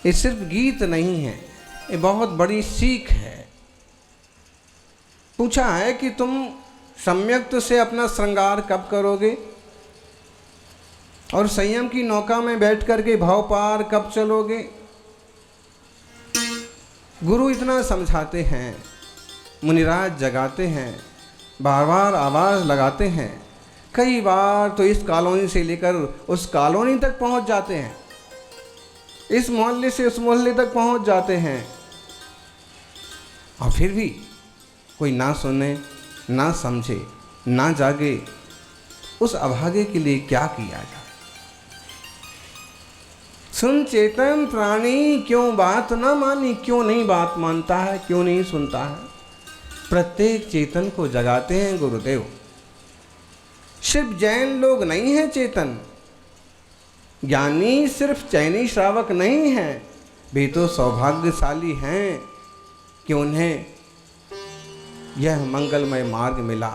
ये सिर्फ गीत नहीं है, ये बहुत बड़ी सीख है। पूछा है कि तुम सम्यक्त से अपना श्रृंगार कब करोगे और संयम की नौका में बैठ करके भाव पार कब चलोगे। गुरु इतना समझाते हैं, मुनिराज जगाते हैं, बार बार आवाज़ लगाते हैं। कई बार तो इस कॉलोनी से लेकर उस कॉलोनी तक पहुंच जाते हैं, इस मोहल्ले से उस मोहल्ले तक पहुंच जाते हैं, और फिर भी कोई ना सुने, ना समझे, ना जागे। उस अभागे के लिए क्या किया जाए। सुन चेतन प्राणी क्यों बात ना मानी, क्यों नहीं बात मानता है, क्यों नहीं सुनता है। प्रत्येक चेतन को जगाते हैं गुरुदेव। सिर्फ जैन लोग नहीं हैं चेतन, ज्ञानी सिर्फ चैनी श्रावक नहीं हैं, वे तो सौभाग्यशाली हैं कि उन्हें यह मंगलमय मार्ग मिला।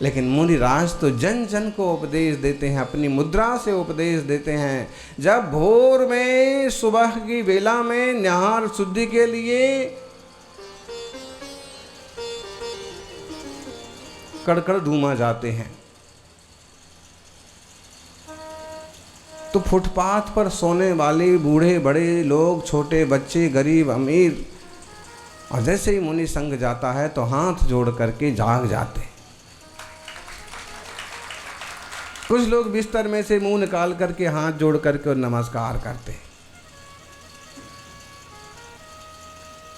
लेकिन मुनिराज तो जन जन को उपदेश देते हैं, अपनी मुद्रा से उपदेश देते हैं। जब भोर में सुबह की वेला में निहार शुद्धि के लिए कड़कड़ धूमा जाते हैं, तो फुटपाथ पर सोने वाले बूढ़े बड़े लोग, छोटे बच्चे, गरीब अमीर, और जैसे ही मुनि संग जाता है तो हाथ जोड़ करके जाग जाते। कुछ लोग बिस्तर में से मुंह निकाल करके हाथ जोड़ करके और नमस्कार करते।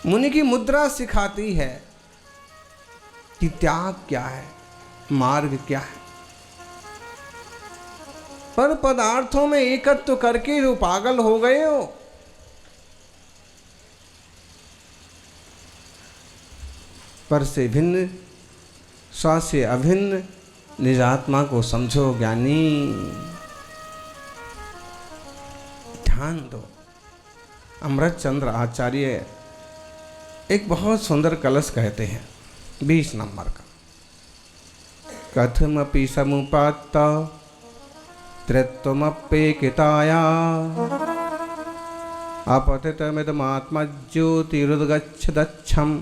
मुनि की मुद्रा सिखाती है कि त्याग क्या है, मार्ग क्या है। पर पदार्थों में एकत्व करके जो पागल हो गए हो, पर से भिन्न, स्व से अभिन्न निज आत्मा को समझो ज्ञानी। ध्यान दो। अमृत चंद्र आचार्य एक बहुत सुंदर कलश कहते हैं, 20 नंबर का। कथमपि समुपात्त त्रित्वमप्येकिताया अपतितमिदमात्मा ज्योतिरुद्गच्छदच्छम्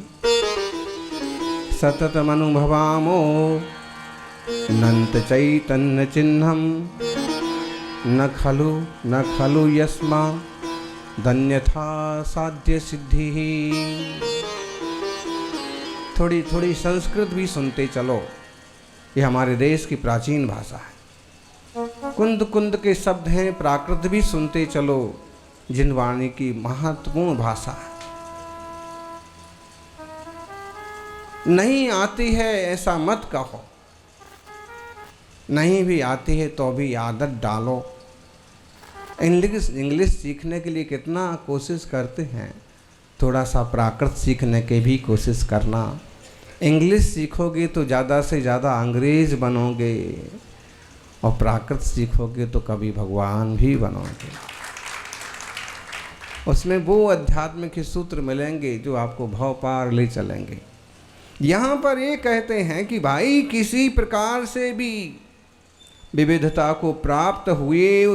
सततमनुभवामो नंत चैतन्य चिन्हम न खलु यस्मा धन्यथा साध्य सिद्धि। थोड़ी थोड़ी संस्कृत भी सुनते चलो, ये हमारे देश की प्राचीन भाषा है। कुंद कुंद के शब्द हैं, प्राकृत भी सुनते चलो, जिन वाणी की महत्वपूर्ण भाषा है। नहीं आती है ऐसा मत कहो, नहीं भी आती है तो भी आदत डालो। इंग्लिश सीखने के लिए कितना कोशिश करते हैं, थोड़ा सा प्राकृत सीखने की भी कोशिश करना। इंग्लिश सीखोगे तो ज़्यादा से ज़्यादा अंग्रेज बनोगे, और प्राकृत सीखोगे तो कभी भगवान भी बनोगे। उसमें वो अध्यात्म के सूत्र मिलेंगे जो आपको भव पार ले चलेंगे। यहाँ पर ये कहते हैं कि भाई किसी प्रकार से भी विविधता को प्राप्त हुए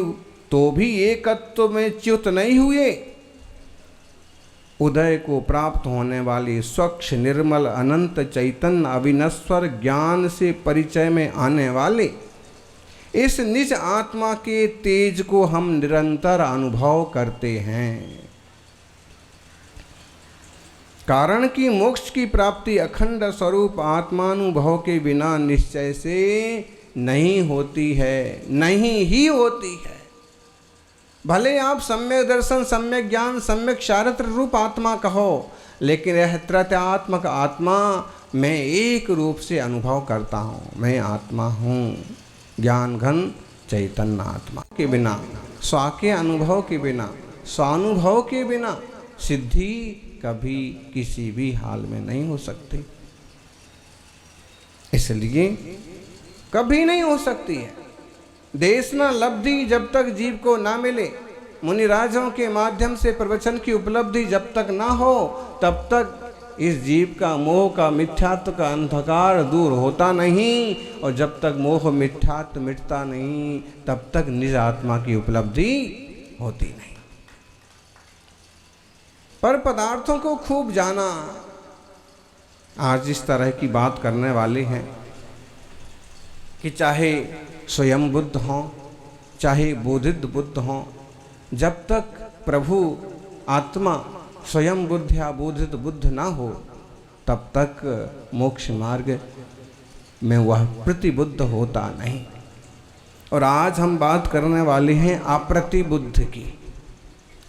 तो भी एकत्व में च्युत नहीं हुए। उदय को प्राप्त होने वाली स्वच्छ निर्मल अनंत चैतन्य अविनश्वर ज्ञान से परिचय में आने वाले इस निज आत्मा के तेज को हम निरंतर अनुभव करते हैं। कारण कि मोक्ष की प्राप्ति अखंड स्वरूप आत्मानुभव के बिना निश्चय से नहीं होती है, नहीं ही होती है। भले आप सम्यक दर्शन, सम्यक ज्ञान, सम्यक चारित्र रूप आत्मा कहो, लेकिन यह त्रयात्मक आत्मा मैं एक रूप से अनुभव करता हूँ। मैं आत्मा हूँ, ज्ञान घन चैतन्य आत्मा के बिना, स्व के अनुभव के बिना, स्वानुभव के बिना सिद्धि कभी किसी भी हाल में नहीं हो सकती। इसलिए कभी नहीं हो सकती है। देशना लब्धि जब तक जीव को ना मिले, मुनिराजों के माध्यम से प्रवचन की उपलब्धि जब तक ना हो, तब तक इस जीव का मोह का मिथ्यात्व का अंधकार दूर होता नहीं। और जब तक मोह मिथ्यात्व मिटता नहीं, तब तक निज आत्मा की उपलब्धि होती नहीं। पर पदार्थों को खूब जाना। आज इस तरह की बात करने वाले हैं कि चाहे स्वयं बुद्ध हों, चाहे बोधित बुद्ध हों, जब तक प्रभु आत्मा स्वयं बुद्ध या बोधित बुद्ध ना हो तब तक मोक्ष मार्ग में वह प्रतिबुद्ध होता नहीं। और आज हम बात करने वाले हैं अप्रतिबुद्ध की।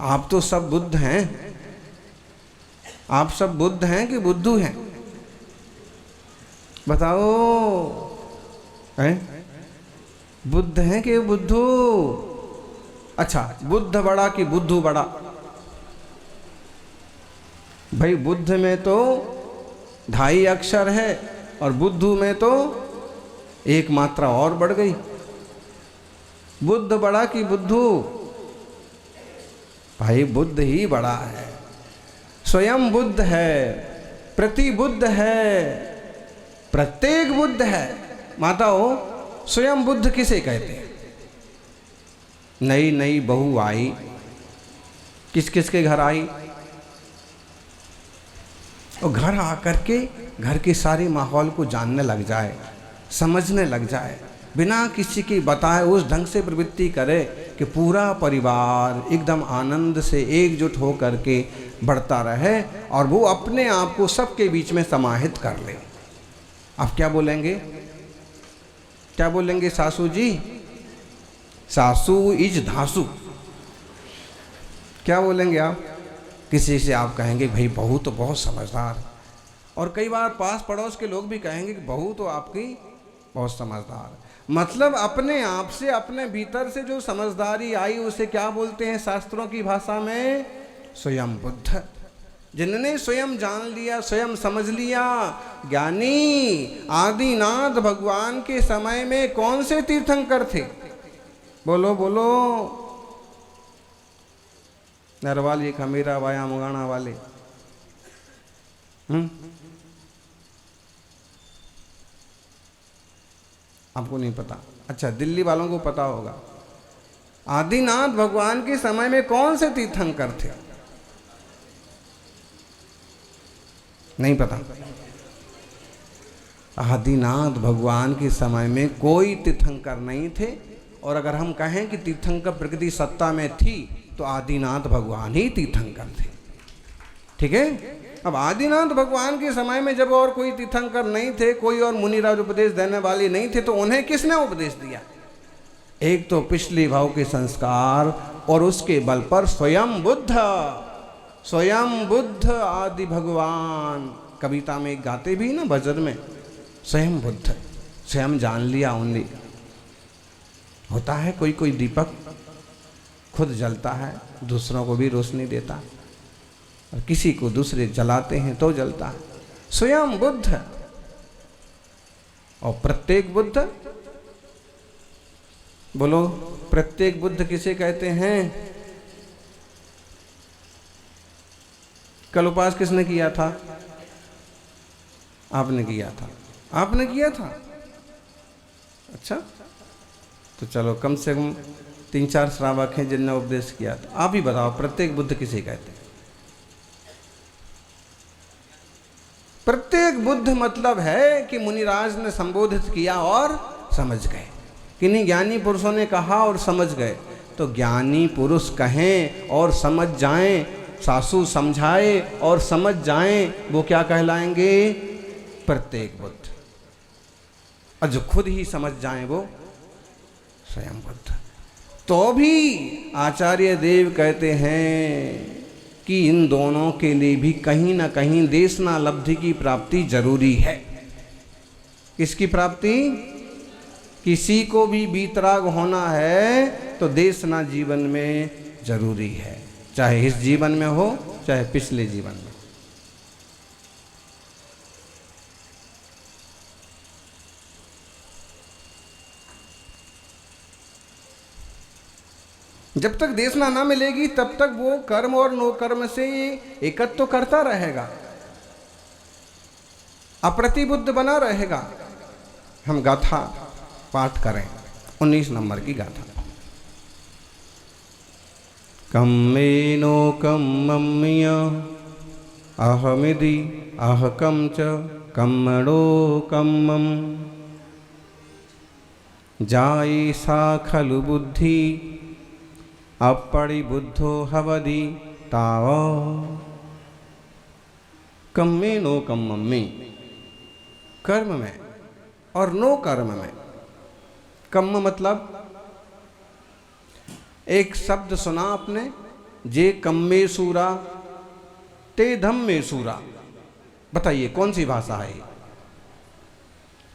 आप तो सब बुद्ध हैं, आप सब बुद्ध हैं कि बुद्धू हैं? बताओ, हैं? बुद्ध हैं कि बुद्धू? अच्छा, बुद्ध बड़ा कि बुद्धू बड़ा? भाई बुद्ध में तो 2.5 अक्षर है और बुद्धू में तो 1 मात्रा और बढ़ गई। बुद्ध बड़ा कि बुद्धू? भाई बुद्ध ही बड़ा है, स्वयं बुद्ध है, प्रतिबुद्ध है, प्रत्येक बुद्ध है। माताओं, स्वयं बुद्ध किसे कहते हैं? नई नई बहू आई, किस किस के घर आई और घर आकर के घर के सारे माहौल को जानने लग जाए, समझने लग जाए, बिना किसी की बताए उस ढंग से प्रवृत्ति करे कि पूरा परिवार एकदम आनंद से एकजुट हो करके बढ़ता रहे और वो अपने आप को सबके बीच में समाहित कर ले। आप क्या बोलेंगे? क्या बोलेंगे सासू जी? सासू इज धासु। क्या बोलेंगे आप? किसी से आप कहेंगे भाई बहू तो बहुत समझदार, और कई बार पास पड़ोस के लोग भी कहेंगे कि बहू तो आपकी बहुत समझदार। मतलब अपने आप से, अपने भीतर से जो समझदारी आई उसे क्या बोलते हैं शास्त्रों की भाषा में? स्वयं बुद्ध। जिन्होंने स्वयं जान लिया, स्वयं समझ लिया। ज्ञानी आदिनाथ भगवान के समय में कौन से तीर्थंकर थे? बोलो बोलो। नरवाली, खमीरा, वाया, मुगाना वाले। आपको नहीं पता? अच्छा, दिल्ली वालों को पता होगा। आदिनाथ भगवान के समय में कौन से तीर्थंकर थे? नहीं पता? आदिनाथ भगवान के समय में कोई तीर्थंकर नहीं थे, और अगर हम कहें कि तीर्थंकर प्रकृति सत्ता में थी तो आदिनाथ भगवान ही तीर्थंकर थे। ठीक है? अब आदिनाथ भगवान के समय में जब और कोई तीर्थंकर नहीं थे, कोई और मुनिराज उपदेश देने वाले नहीं थे, तो उन्हें किसने उपदेश दिया? एक तो पिछले भाव के संस्कार और उसके बल पर स्वयं बुद्ध, स्वयं बुद्ध आदि भगवान। कविता में गाते भी ना भजन में, स्वयं बुद्ध, स्वयं जान लिया उन्हें। होता है कोई कोई दीपक खुद जलता है, दूसरों को भी रोशनी देता है, और किसी को दूसरे जलाते हैं तो जलता है। स्वयं बुद्ध। और प्रत्येक बुद्ध, बोलो प्रत्येक बुद्ध किसे कहते हैं? कल उपास किसने किया था? आपने किया था। आपने किया था? अच्छा, तो चलो कम से कम 3-4 श्रावक हैं जिनने उपदेश किया था। आप ही बताओ प्रत्येक बुद्ध किसे कहते हैं? प्रत्येक बुद्ध मतलब है कि मुनिराज ने संबोधित किया और समझ गए। किन्हीं ज्ञानी पुरुषों ने कहा और समझ गए, तो ज्ञानी पुरुष कहें और समझ जाएं, सासू समझाए और समझ जाएं, वो क्या कहलाएंगे? प्रत्येक बुद्ध। और जो खुद ही समझ जाएं वो स्वयं बुद्ध। तो भी आचार्य देव कहते हैं कि इन दोनों के लिए भी कहीं ना कहीं देशना लब्धि की प्राप्ति जरूरी है। किसकी प्राप्ति? किसी को भी बीतराग होना है तो देशना जीवन में जरूरी है, चाहे इस जीवन में हो चाहे पिछले जीवन में। जब तक देशना ना मिलेगी तब तक वो कर्म और नो कर्म से एकत्व तो करता रहेगा, अप्रतिबुद्ध बना रहेगा। हम गाथा पाठ करें, 19 नंबर की गाथा। कम्मेनो कम्मम्य अहमिति अहकं च कम्मणो कम्मम जायसा खलु बुद्धि अपरिबुद्धो हवदि ताव। कम्मे नो कम्मम्मी, कर्म में और नो कर्म में। कम्म मतलब एक शब्द सुना आपने, जे कम्मे सूरा ते धम्मे सूरा। बताइए कौन सी भाषा है?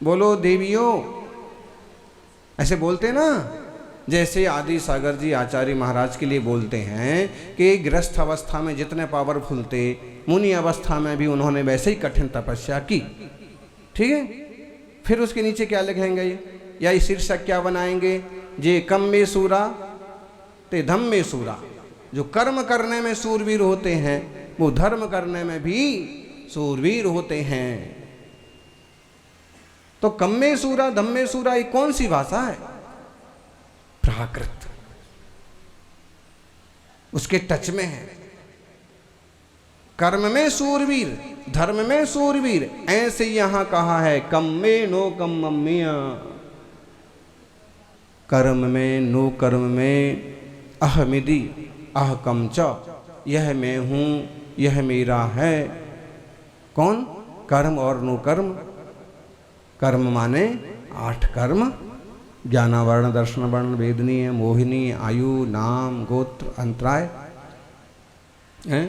बोलो देवियों, ऐसे बोलते ना, जैसे आदि सागर जी आचार्य महाराज के लिए बोलते हैं कि गृहस्थ अवस्था में जितने पावरफुल थे, मुनि अवस्था में भी उन्होंने वैसे ही कठिन तपस्या की। ठीक है, फिर उसके नीचे क्या लिखेंगे या ये शीर्षक क्या बनाएंगे? जे कम्मे सूरा ते धम्मे सूरा। जो कर्म करने में सूरवीर होते हैं वो धर्म करने में भी सूरवीर होते हैं। तो कम्मे सूरा धम्मे सूरा ये कौन सी भाषा है? प्राकृत, उसके टच में है। कर्म में सूरवीर, धर्म में सूरवीर, ऐसे यहां कहा है कम्मे नो कम्मम्मिया। कर्म में नो कर्म में, अहमिति अहकम च, यह मैं हूं, यह मेरा है। कौन? कर्म और नो कर्म। कर्म माने 8 कर्म, ज्ञानावरण दर्शन वर्ण वेदनी मोहिनी आयु नाम गोत्र अंतराय हैं,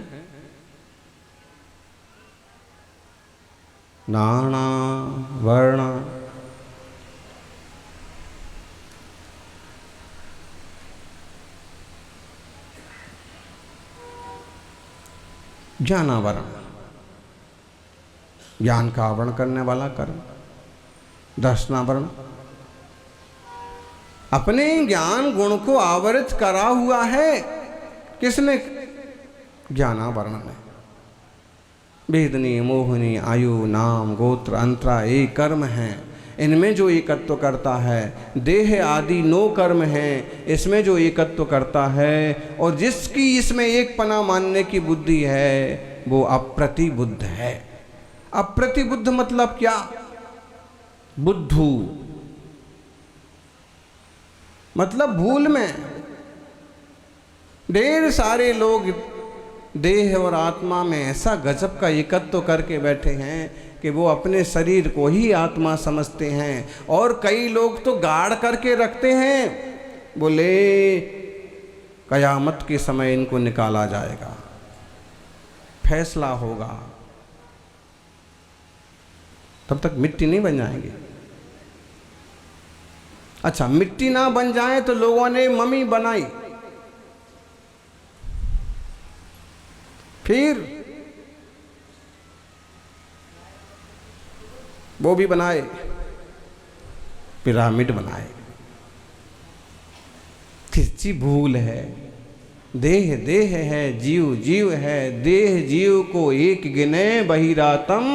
नाना वर्ण ज्ञानावरण, ज्ञान का आवरण करने वाला कर्म। दर्शनावरण, अपने ज्ञान गुण को आवरित करा हुआ है। किसने? ज्ञानावरण ने। वेदनी मोहिनी आयु नाम गोत्र अंतरा ये कर्म हैं। इनमें जो एकत्व करता है, देह आदि 9 कर्म हैं, इसमें जो एकत्व करता है और जिसकी इसमें एक पना मानने की बुद्धि है वो अप्रतिबुद्ध है। अप्रतिबुद्ध मतलब क्या? बुद्धू मतलब भूल में। ढेर सारे लोग देह और आत्मा में ऐसा गजब का एकत्व करके बैठे हैं कि वो अपने शरीर को ही आत्मा समझते हैं, और कई लोग तो गाड़ करके रखते हैं, बोले कयामत के समय इनको निकाला जाएगा, फैसला होगा, तब तक मिट्टी नहीं बन जाएंगे। अच्छा, मिट्टी ना बन जाए तो लोगों ने मम्मी बनाई, फिर वो भी बनाए, पिरामिड बनाए। किसकी भूल है? देह देह है, जीव जीव है, देह जीव को एक गिने बहिरातम।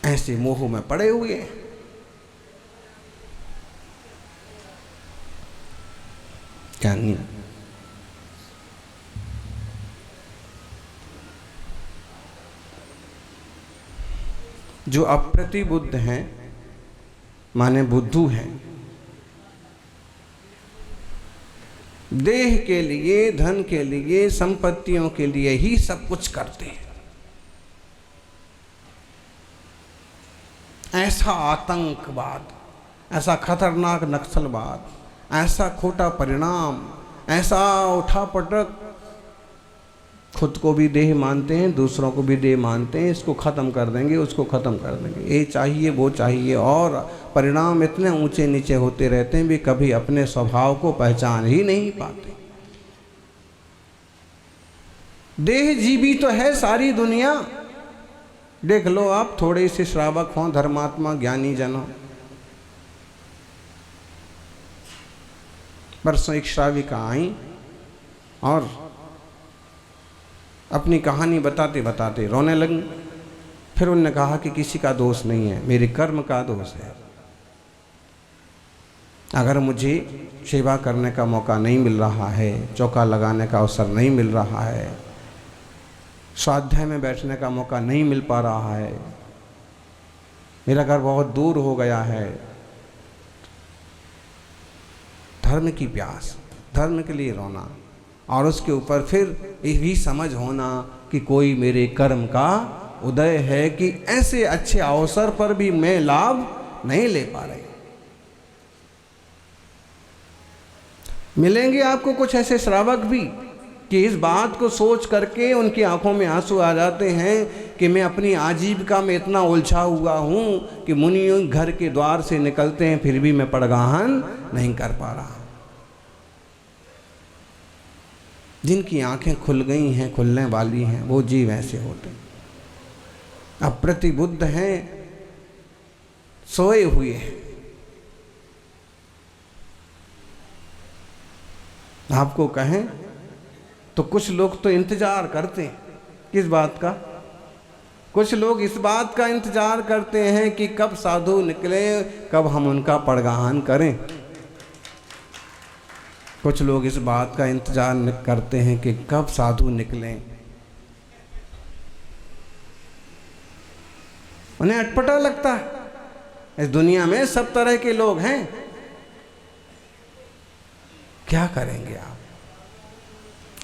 ऐसे मोह में पड़े हुए हैं। क्या नहीं? जो अप्रतिबुद्ध हैं माने बुद्धू हैं, देह के लिए, धन के लिए, संपत्तियों के लिए ही सब कुछ करते हैं। ऐसा आतंकवाद, ऐसा खतरनाक नक्सलवाद, ऐसा खोटा परिणाम, ऐसा उठापटक, खुद को भी देह मानते हैं, दूसरों को भी देह मानते हैं, इसको ख़त्म कर देंगे, उसको ख़त्म कर देंगे, ये चाहिए वो चाहिए, और परिणाम इतने ऊंचे नीचे होते रहते हैं, भी कभी अपने स्वभाव को पहचान ही नहीं पाते। देह जीवी तो है सारी दुनिया। देख लो आप, थोड़े से श्रावक हों, धर्मात्मा ज्ञानी जन हो। परसों एक श्राविका आई और अपनी कहानी बताते बताते रोने लगी। फिर उन्होंने कहा कि किसी का दोष नहीं है, मेरे कर्म का दोष है। अगर मुझे सेवा करने का मौका नहीं मिल रहा है, चौका लगाने का अवसर नहीं मिल रहा है, स्वाध्याय में बैठने का मौका नहीं मिल पा रहा है, मेरा घर बहुत दूर हो गया है, धर्म की प्यास, धर्म के लिए रोना, और उसके ऊपर फिर ये भी समझ होना कि कोई मेरे कर्म का उदय है कि ऐसे अच्छे अवसर पर भी मैं लाभ नहीं ले पा रही। मिलेंगे आपको कुछ ऐसे श्रावक भी कि इस बात को सोच करके उनकी आंखों में आंसू आ जाते हैं कि मैं अपनी आजीविका में इतना उलझा हुआ हूँ कि मुनियों घर के द्वार से निकलते हैं फिर भी मैं पड़गाहन नहीं कर पा रहा। जिनकी आंखें खुल गई हैं, खुलने वाली हैं, वो जीव ऐसे होते हैं। अब प्रतिबुद्ध हैं, सोए हुए हैं। आपको कहें तो कुछ लोग तो इंतजार करते हैं, किस बात का? कुछ लोग इस बात का इंतजार करते हैं कि कब साधु निकले, कब हम उनका पड़गाहन करें। कुछ लोग इस बात का इंतजार करते हैं कि कब साधु निकलें। उन्हें अटपटा लगता है। इस दुनिया में सब तरह के लोग हैं, क्या करेंगे आप?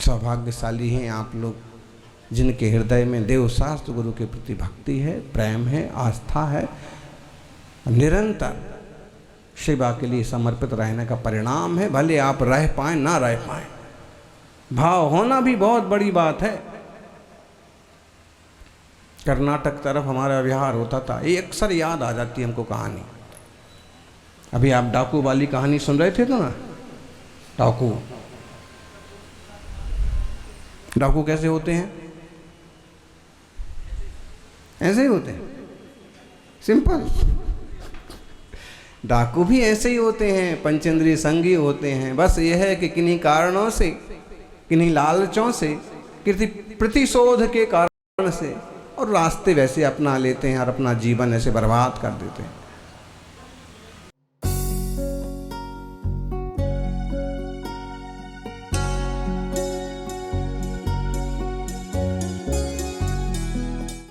सौभाग्यशाली हैं आप लोग जिनके हृदय में देव शास्त्र गुरु के प्रति भक्ति है, प्रेम है, आस्था है। निरंतर सेवा के लिए समर्पित रहने का परिणाम है। भले आप रह पाएं ना रह पाएं, भाव होना भी बहुत बड़ी बात है। कर्नाटक तरफ हमारा विहार होता था, ये अक्सर याद आ जाती है हमको कहानी। अभी आप डाकू वाली कहानी सुन रहे थे तो ना, डाकू डाकू कैसे होते हैं? ऐसे ही होते हैं, सिंपल। डाकू भी ऐसे ही होते हैं, पंचेंद्रिय संगी होते हैं। बस यह है कि किन्हीं कारणों से, किन्हीं लालचों से, किसी प्रतिशोध के कारण से और रास्ते वैसे अपना लेते हैं और अपना जीवन ऐसे बर्बाद कर देते हैं।